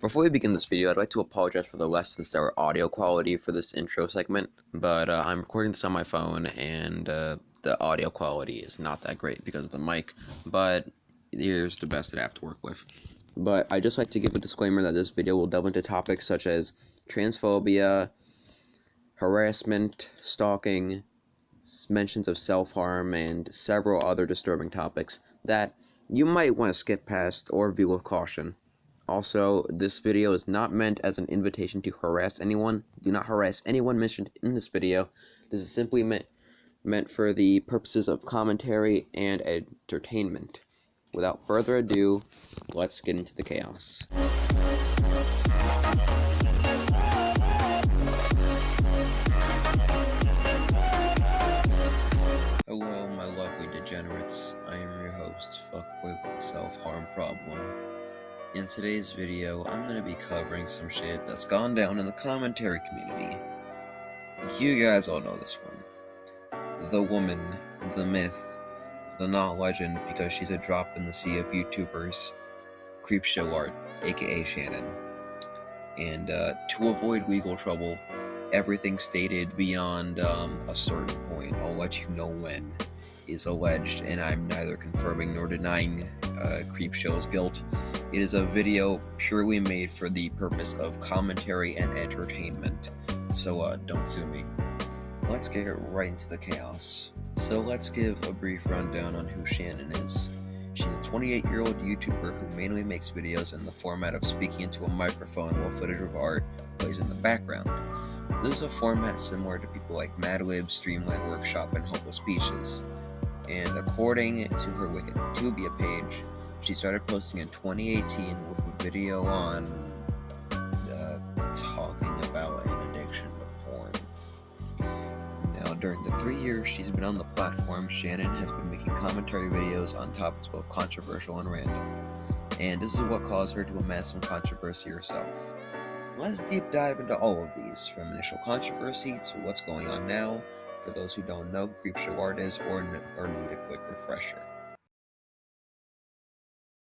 Before we begin this video, I'd like to apologize for the less than stellar audio quality for this intro segment, but I'm recording this on my phone, and the audio quality is not that great because of the mic, but here's the best that I have to work with. But I'd just like to give a disclaimer that this video will delve into topics such as transphobia, harassment, stalking, mentions of self-harm, and several other disturbing topics that you might want to skip past or view with caution. Also, this video is not meant as an invitation to harass anyone. Do not harass anyone mentioned in this video. This is simply meant for the purposes of commentary and entertainment. Without further ado, let's get into the chaos. Hello, my lovely degenerates. I am your host, Fuckboy with the Self-Harm Problem. In today's video, I'm going to be covering some shit that's gone down in the commentary community. You guys all know this one. The woman, the myth, the not legend because she's a drop in the sea of YouTubers, CreepShow art, aka Shannon. And to avoid legal trouble, everything stated beyond a certain point, I'll let you know when, is alleged, and I'm neither confirming nor denying CreepShow's guilt. It is a video purely made for the purpose of commentary and entertainment, so don't sue me. Let's get right into the chaos. So let's give a brief rundown on who Shannon is. She's a 28-year-old YouTuber who mainly makes videos in the format of speaking into a microphone while footage of art plays in the background. This is a format similar to people like Madlib, Streamline Workshop, and Hopeless Peaches. And according to her Wikitubia page, she started posting in 2018 with a video on talking about an addiction to porn. Now, during the 3 years she's been on the platform, Shannon has been making commentary videos on topics both controversial and random. And this is what caused her to amass some controversy herself. Let's deep dive into all of these, from initial controversy to what's going on now, for those who don't know who CreepShow art is or need a quick refresher.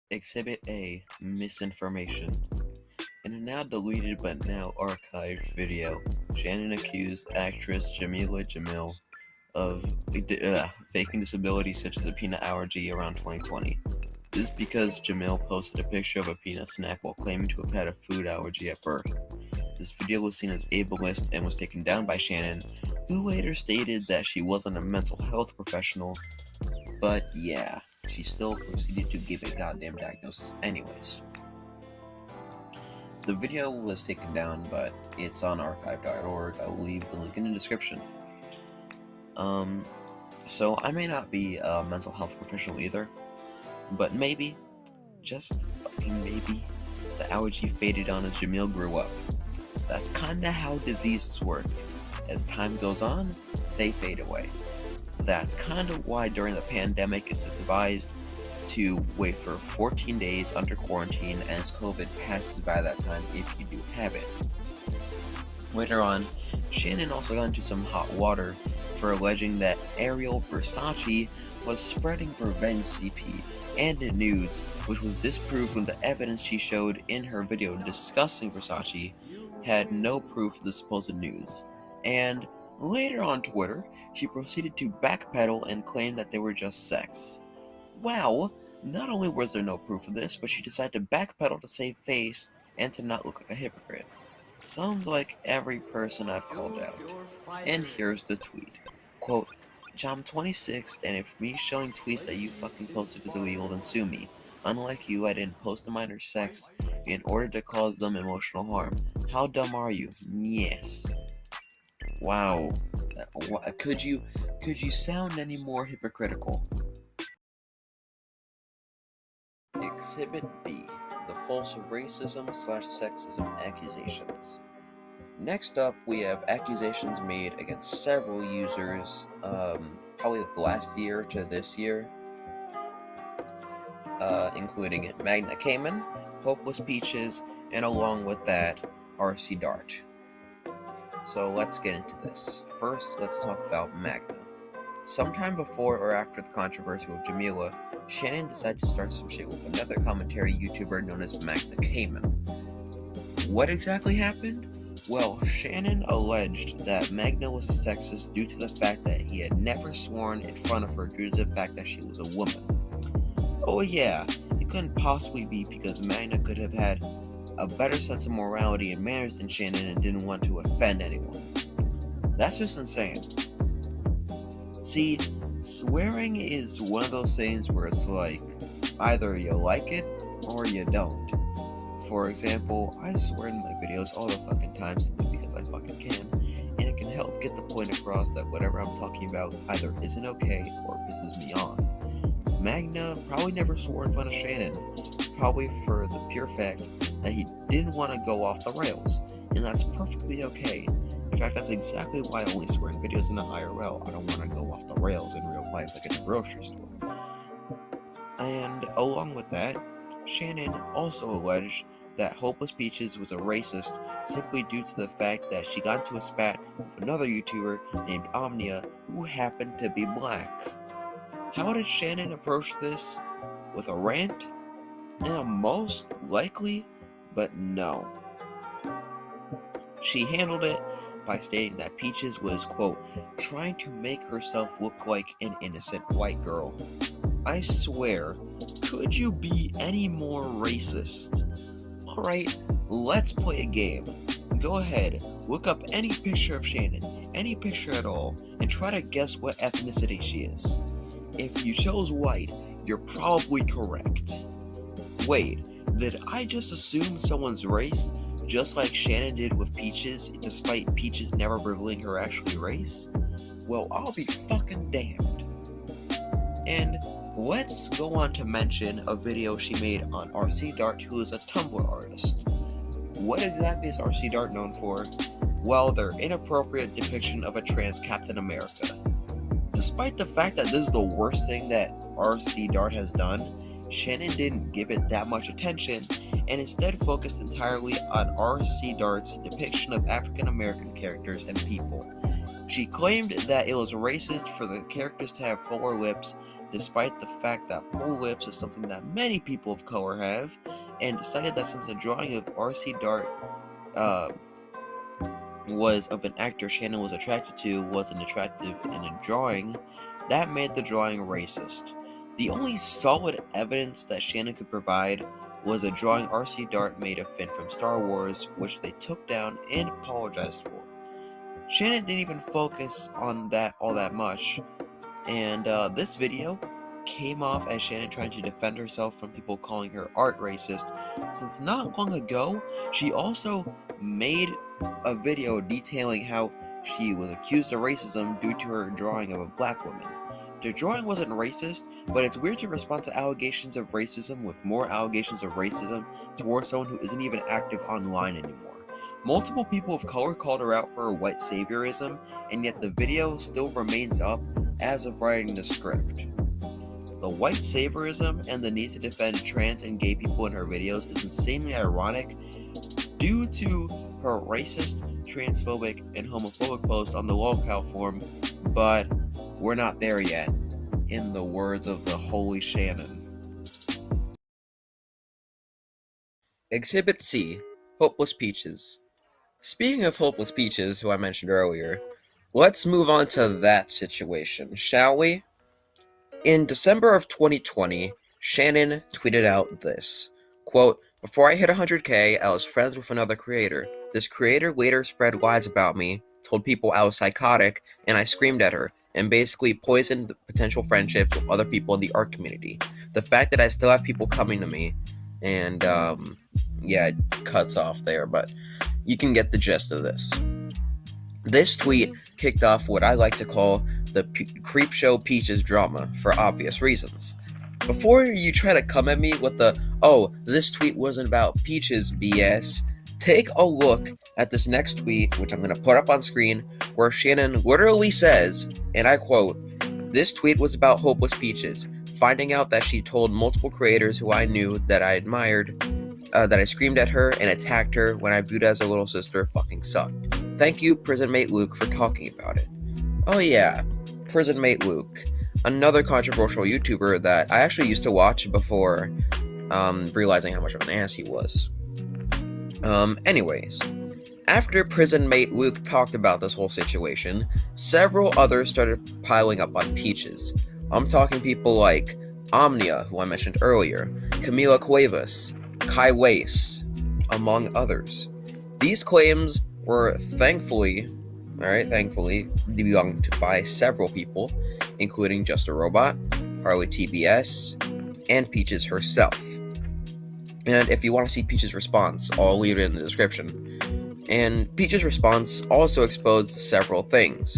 Exhibit A, misinformation. In a now deleted but now archived video, Shannon accused actress Jameela of faking disabilities such as a peanut allergy around 2020. This is because Jameela posted a picture of a peanut snack while claiming to have had a food allergy at birth. This video was seen as ableist and was taken down by Shannon, who later stated that she wasn't a mental health professional, but yeah, she still proceeded to give a goddamn diagnosis anyways. The video was taken down, but it's on archive.org. I'll leave the link in the description. So I may not be a mental health professional either, but maybe, just fucking maybe, the allergy faded on as Jameela grew up. That's kinda how diseases work. As time goes on, they fade away. That's kinda why during the pandemic it's advised to wait for 14 days under quarantine as COVID passes by that time if you do have it. Later on, Shannon also got into some hot water for alleging that Ariel Versace was spreading revenge CP and in nudes, which was disproved when the evidence she showed in her video discussing Versace had no proof of the supposed news. And later on Twitter, she proceeded to backpedal and claim that they were just sex. Wow, not only was there no proof of this, but she decided to backpedal to save face and to not look like a hypocrite. Sounds like every person I've called out. And here's the tweet. Quote, I'm 26, and if me showing tweets that you fucking posted is illegal, then sue me. Unlike you, I didn't post the minor sex in order to cause them emotional harm. How dumb are you? Yes. Wow. Could you sound any more hypocritical? Exhibit B, the false racism/sexism accusations. Next up, we have accusations made against several users, probably like last year to this year, including Magna Cayman, Hopeless Peaches, and along with that, RC Dart. So let's get into this. First, let's talk about Magna. Sometime before or after the controversy with Jameela, Shannon decided to start some shit with another commentary YouTuber known as Magna Cayman. What exactly happened? Well, Shannon alleged that Magna was a sexist due to the fact that he had never sworn in front of her due to the fact that she was a woman. Oh yeah, it couldn't possibly be because Magna could have had a better sense of morality and manners than Shannon and didn't want to offend anyone. That's just insane. See, swearing is one of those things where it's like, either you like it or you don't. For example, I swear in my videos all the fucking time simply because I fucking can, and it can help get the point across that whatever I'm talking about either isn't okay or pisses me off. Magna probably never swore in front of Shannon, probably for the pure fact that he didn't want to go off the rails, and that's perfectly okay. In fact, that's exactly why I only swear in videos in the IRL. I don't want to go off the rails in real life like in a grocery store. And along with that, Shannon also alleged that Hopeless Peaches was a racist simply due to the fact that she got into a spat with another YouTuber named Omnia who happened to be black. How did Shannon approach this? With a rant? Most likely, but no. She handled it by stating that Peaches was, quote, trying to make herself look like an innocent white girl. I swear, could you be any more racist? Alright, let's play a game. Go ahead, look up any picture of Shannon, any picture at all, and try to guess what ethnicity she is. If you chose white, you're probably correct. Wait, did I just assume someone's race, just like Shannon did with Peaches, despite Peaches never revealing her actual race? Well, I'll be fucking damned. And let's go on to mention a video she made on RC Dart, who is a Tumblr artist. What exactly is RC Dart known for? Well, their inappropriate depiction of a trans Captain America. Despite the fact that this is the worst thing that RC Dart has done, Shannon didn't give it that much attention and instead focused entirely on RC Dart's depiction of African American characters and people. She claimed that it was racist for the characters to have fuller lips, despite the fact that full lips is something that many people of color have, and decided that since the drawing of RC Dart was of an actor Shannon was attracted to wasn't attractive in a drawing, that made the drawing racist. The only solid evidence that Shannon could provide was a drawing RC Dart made of Finn from Star Wars, which they took down and apologized for. Shannon didn't even focus on that all that much, and this video came off as Shannon trying to defend herself from people calling her art racist, since not long ago, she also made a video detailing how she was accused of racism due to her drawing of a black woman. The drawing wasn't racist, but it's weird to respond to allegations of racism with more allegations of racism towards someone who isn't even active online anymore. Multiple people of color called her out for her white saviorism, and yet the video still remains up as of writing the script. The white saviorism and the need to defend trans and gay people in her videos is insanely ironic due to her racist, transphobic, and homophobic posts on the lolcow forum, but we're not there yet, in the words of the Holy Shannon. Exhibit C, Hopeless Peaches. Speaking of Hopeless Peaches, who I mentioned earlier, let's move on to that situation, shall we? In December of 2020, Shannon tweeted out this, quote, before I hit 100k, I was friends with another creator. This creator later spread lies about me, told people I was psychotic, and I screamed at her, and basically poisoned potential friendships with other people in the art community. The fact that I still have people coming to me, and yeah, it cuts off there, but you can get the gist of this. This tweet kicked off what I like to call the CreepShow Peaches drama, for obvious reasons. Before you try to come at me with the, oh, this tweet wasn't about Peaches BS, take a look at this next tweet, which I'm going to put up on screen, where Shannon literally says, and I quote, this tweet was about Hopeless Peaches, finding out that she told multiple creators who I knew that I admired, that I screamed at her and attacked her when I viewed her as a little sister fucking sucked. Thank you, Prison Mate Luke, for talking about it. Oh yeah, Prison Mate Luke. Another controversial YouTuber that I actually used to watch before realizing how much of an ass he was. Anyways, after prison mate Luke talked about this whole situation, several others started piling up on Peaches. I'm talking people like Omnia, who I mentioned earlier, Camila Cuevas, Kai Weiss, among others. These claims were thankfully debunked by several people, including Just a Robot, Harley TBS, and Peaches herself. And if you want to see Peaches' response, I'll leave it in the description. And Peaches' response also exposed several things,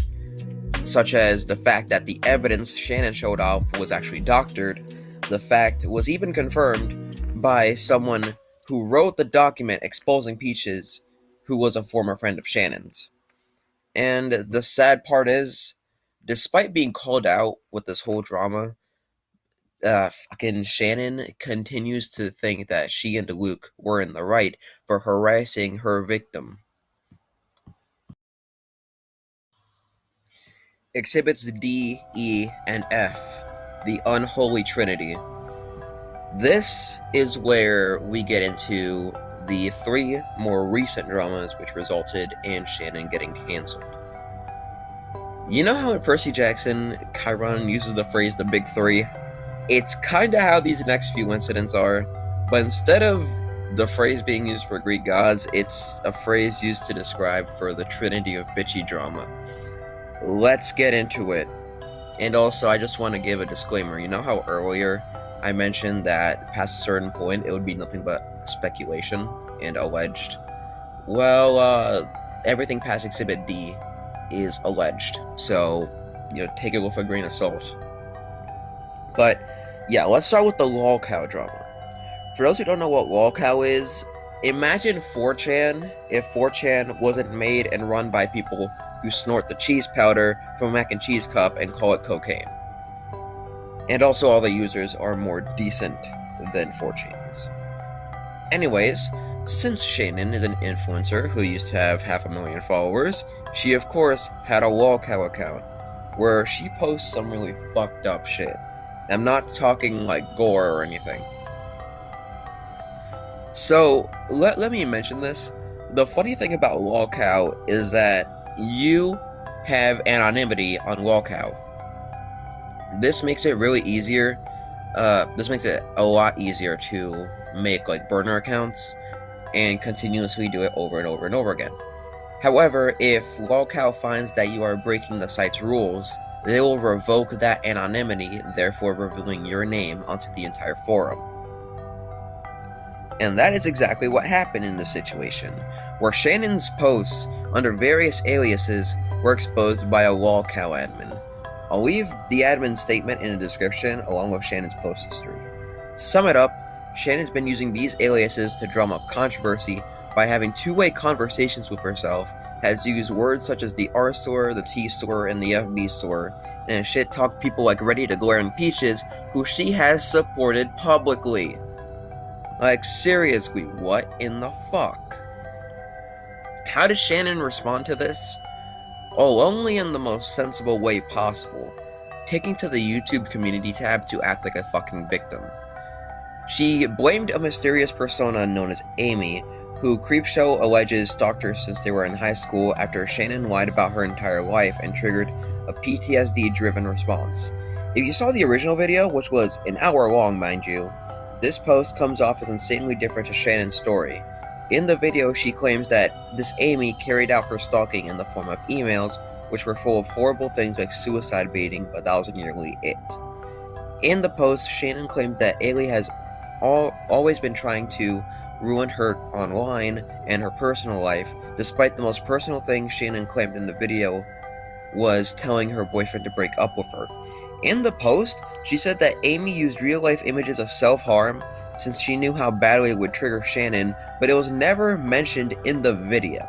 such as the fact that the evidence Shannon showed off was actually doctored. The fact was even confirmed by someone who wrote the document exposing Peaches, who was a former friend of Shannon's. And the sad part is, despite being called out with this whole drama, fucking Shannon continues to think that she and Luke were in the right for harassing her victim. Exhibits D, E, and F, the unholy trinity. This is where we get into the 3 more recent dramas which resulted in Shannon getting cancelled. You know how in Percy Jackson, Chiron uses the phrase the big 3? It's kinda how these next few incidents are, but instead of the phrase being used for Greek gods, it's a phrase used to describe for the trinity of bitchy drama. Let's get into it. And also, I just want to give a disclaimer. You know how earlier I mentioned that past a certain point it would be nothing but speculation and alleged? Well, everything past Exhibit D is alleged, so, take it with a grain of salt. But, yeah, let's start with the lolcow drama. For those who don't know what lolcow is, imagine 4chan if 4chan wasn't made and run by people who snort the cheese powder from a mac and cheese cup and call it cocaine. And also all the users are more decent than 4chans. Anyways, since Shannon is an influencer who used to have 500,000 followers, she of course had a lolcow account where she posts some really fucked up shit. I'm not talking like gore or anything. So, let me mention this. The funny thing about lolcow is that you have anonymity on lolcow. This makes it really easier. This makes it a lot easier to make like burner accounts and continuously do it over and over and over again. However, if lolcow finds that you are breaking the site's rules, they will revoke that anonymity, therefore revealing your name onto the entire forum. And that is exactly what happened in this situation, where Shannon's posts under various aliases were exposed by a lolcow admin. I'll leave the admin's statement in the description along with Shannon's post history. To sum it up, Shannon's been using these aliases to drum up controversy by having two-way conversations with herself, has used words such as the R slur, the T slur, and the FB slur, and has shit-talked people like Ready to Glare and Peaches, who she has supported publicly. Like, seriously, what in the fuck? How does Shannon respond to this? Oh, only in the most sensible way possible, taking to the YouTube community tab to act like a fucking victim. She blamed a mysterious persona known as Amy, who CreepShow alleges stalked her since they were in high school after Shannon lied about her entire life and triggered a PTSD-driven response. If you saw the original video, which was an hour long, mind you, this post comes off as insanely different to Shannon's story. In the video, she claims that this Amy carried out her stalking in the form of emails, which were full of horrible things like suicide baiting, but that wasn't nearly it. In the post, Shannon claimed that Ailey has always been trying to ruin her online and her personal life, despite the most personal thing Shannon claimed in the video was telling her boyfriend to break up with her. In the post, she said that Amy used real-life images of self-harm since she knew how badly it would trigger Shannon, but it was never mentioned in the video.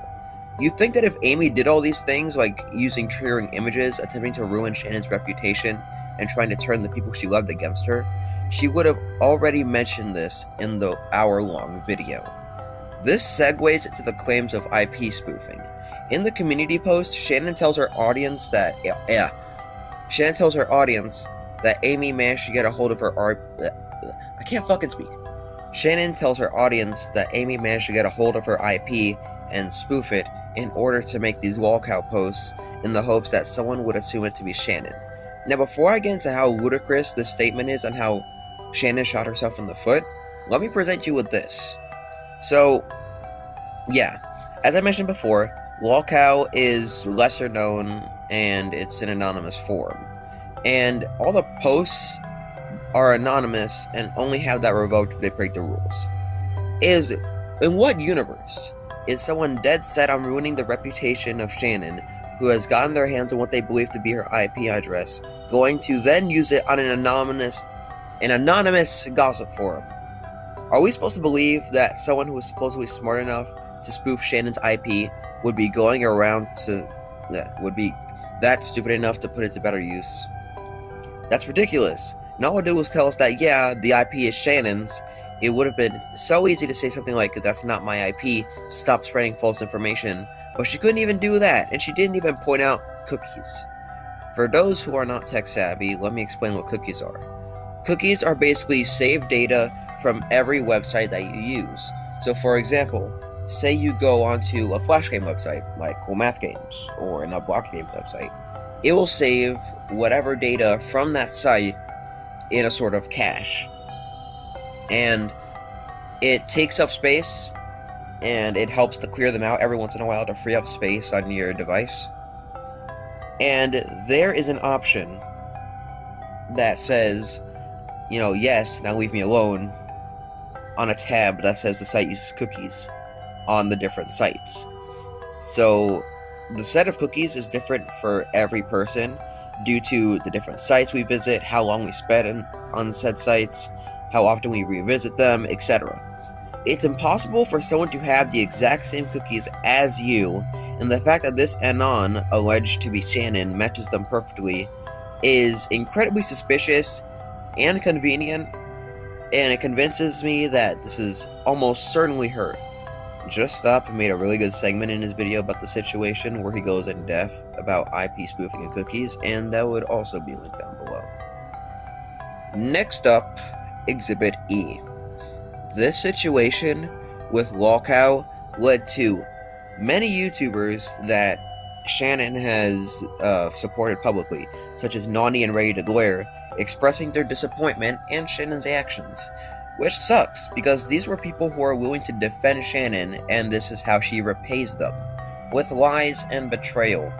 You'd think that if Amy did all these things, like using triggering images, attempting to ruin Shannon's reputation, and trying to turn the people she loved against her, she would have already mentioned this in the hour-long video. This segues to the claims of IP spoofing. In the community post, Shannon tells her audience that Amy managed to get a hold of her I can't fucking speak. Shannon tells her audience that Amy managed to get a hold of her IP and spoof it in order to make these walkout posts in the hopes that someone would assume it to be Shannon. Now, before I get into how ludicrous this statement is and how Shannon shot herself in the foot, let me present you with this. So, yeah, as I mentioned before, walkout is lesser known and it's in anonymous form. And all the posts are anonymous and only have that revoked if they break the rules. In what universe is someone dead set on ruining the reputation of Shannon, who has gotten their hands on what they believe to be her IP address, going to then use it on an anonymous gossip forum? Are we supposed to believe that someone who is supposedly smart enough to spoof Shannon's IP would be going around would be that stupid enough to put it to better use? That's ridiculous. And all it would do was tell us that, yeah, the IP is Shannon's. It would have been so easy to say something like, that's not my IP, stop spreading false information. But she couldn't even do that, and she didn't even point out cookies. For those who are not tech savvy, let me explain what cookies are. Cookies are basically saved data from every website that you use. So for example, say you go onto a Flash game website, like Cool Math Games, or an Block Games website. It will save whatever data from that site in a sort of cache. And it takes up space, and it helps to clear them out every once in a while to free up space on your device. And there is an option that says, yes, now leave me alone, on a tab that says the site uses cookies on the different sites. So the set of cookies is different for every person due to the different sites we visit, how long we spend on said sites, how often we revisit them, etc. It's impossible for someone to have the exact same cookies as you, and the fact that this anon, alleged to be Shannon, matches them perfectly is incredibly suspicious and convenient, and it convinces me that this is almost certainly her. Just Stop made a really good segment in his video about the situation where he goes in depth about IP spoofing and cookies, and that would also be linked down below. Next up, Exhibit E. This situation with Lolcow led to many YouTubers that Shannon has supported publicly, such as Nani and Ready to Glare, expressing their disappointment in Shannon's actions. Which sucks, because these were people who are willing to defend Shannon, and this is how she repays them, with lies and betrayal.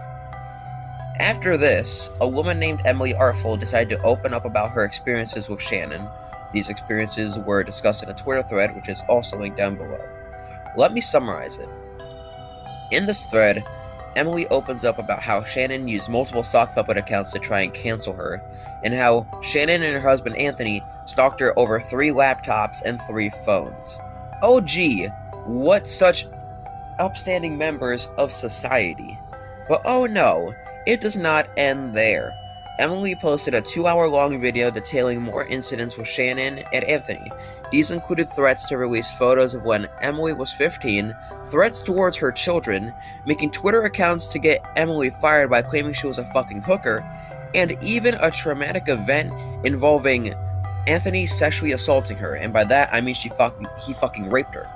After this, a woman named Emily Artful decided to open up about her experiences with Shannon. These experiences were discussed in a Twitter thread, which is also linked down below. Let me summarize it. In this thread, Emily opens up about how Shannon used multiple sock puppet accounts to try and cancel her, and how Shannon and her husband Anthony stalked her over 3 laptops and 3 phones. Oh gee, what such upstanding members of society. But oh no, it does not end there. Emily posted a 2-hour-long video detailing more incidents with Shannon and Anthony. These included threats to release photos of when Emily was 15, threats towards her children, making Twitter accounts to get Emily fired by claiming she was a fucking hooker, and even a traumatic event involving Anthony sexually assaulting her, and by that I mean he fucking raped her.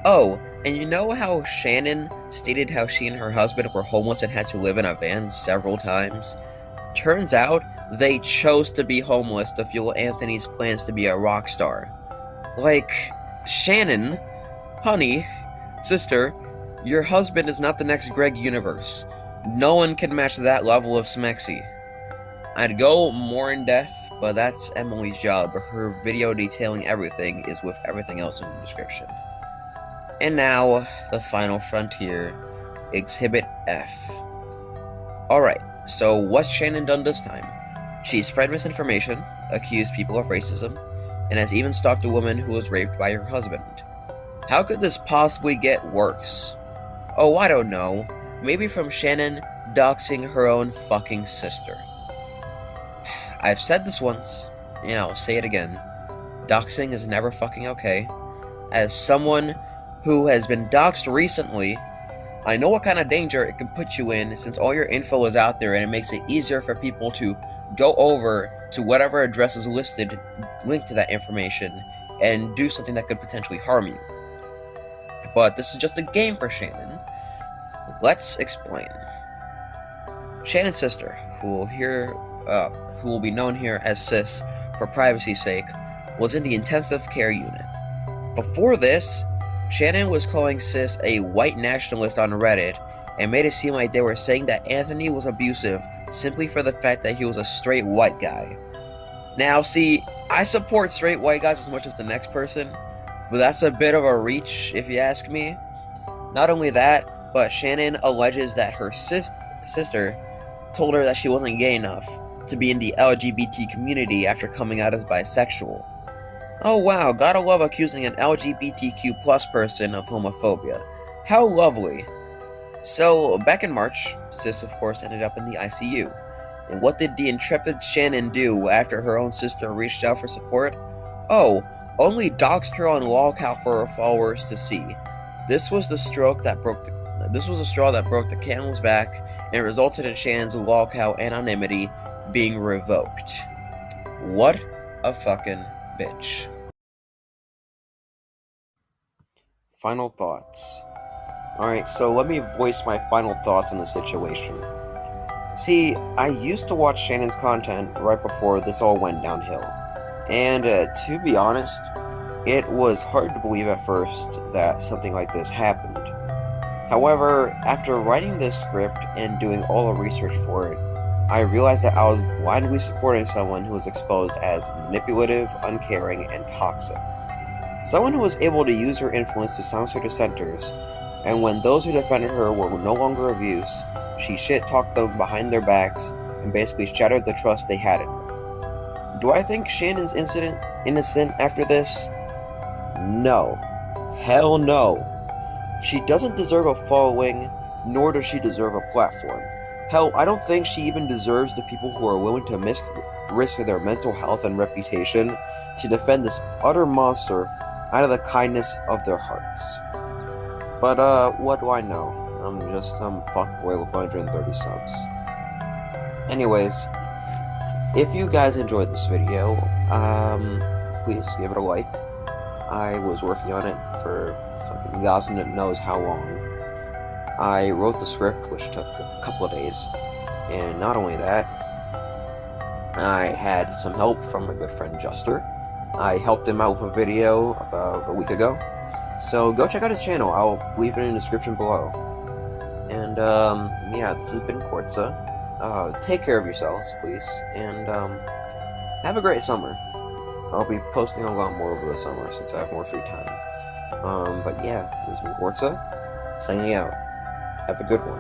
Oh, and you know how Shannon stated how she and her husband were homeless and had to live in a van several times? Turns out, they chose to be homeless to fuel Anthony's plans to be a rock star. Like, Shannon, honey, sister, your husband is not the next Greg Universe. No one can match that level of smexy. I'd go more in depth, but that's Emily's job. Her video detailing everything is with everything else in the description. And now, the final frontier, Exhibit F. Alright, so what's Shannon done this time? She spread misinformation, accused people of racism, and has even stalked a woman who was raped by her husband. How could this possibly get worse? Oh, I don't know. Maybe from Shannon doxing her own fucking sister. I've said this once, and I'll say it again. Doxing is never fucking okay. As someone who has been doxed recently, I know what kind of danger it can put you in, since all your info is out there and it makes it easier for people to go over to whatever address is listed linked to that information and do something that could potentially harm you. But this is just a game for Shannon. Let's explain. Shannon's sister, who will be known here as Sis for privacy's sake, was in the intensive care unit. Before this, Shannon was calling Sis a white nationalist on Reddit and made it seem like they were saying that Anthony was abusive simply for the fact that he was a straight white guy. Now, see, I support straight white guys as much as the next person, but that's a bit of a reach if you ask me. Not only that, but Shannon alleges that her sister told her that she wasn't gay enough to be in the LGBT community after coming out as bisexual. Oh wow, gotta love accusing an LGBTQ plus person of homophobia. How lovely. So, back in March, Sis of course ended up in the ICU. And what did the intrepid Shannon do after her own sister reached out for support? Oh, only doxed her on lolcow for her followers to see. This was the straw that broke the camel's back and resulted in Shannon's lolcow anonymity being revoked. What a fucking bitch. Final thoughts. Alright, so let me voice my final thoughts on the situation. See, I used to watch Shannon's content right before this all went downhill. And to be honest, it was hard to believe at first that something like this happened. However, after writing this script and doing all the research for it, I realized that I was blindly supporting someone who was exposed as manipulative, uncaring, and toxic. Someone who was able to use her influence to silence her dissenters, and when those who defended her were no longer of use, she shit-talked them behind their backs and basically shattered the trust they had in her. Do I think Shannon's innocent after this? No. Hell no. She doesn't deserve a following, nor does she deserve a platform. Hell, I don't think she even deserves the people who are willing to risk their mental health and reputation to defend this utter monster out of the kindness of their hearts. But, what do I know? I'm just some fuckboy with 130 subs. Anyways, if you guys enjoyed this video, please give it a like. I was working on it for fucking God knows how long. I wrote the script, which took a couple of days, and not only that, I had some help from my good friend Juster. I helped him out with a video about a week ago, so go check out his channel. I'll leave it in the description below. And yeah, this has been Quartza. Take care of yourselves, please, and have a great summer. I'll be posting a lot more over the summer since I have more free time. But yeah, this has been Quartza, signing out. Have a good one.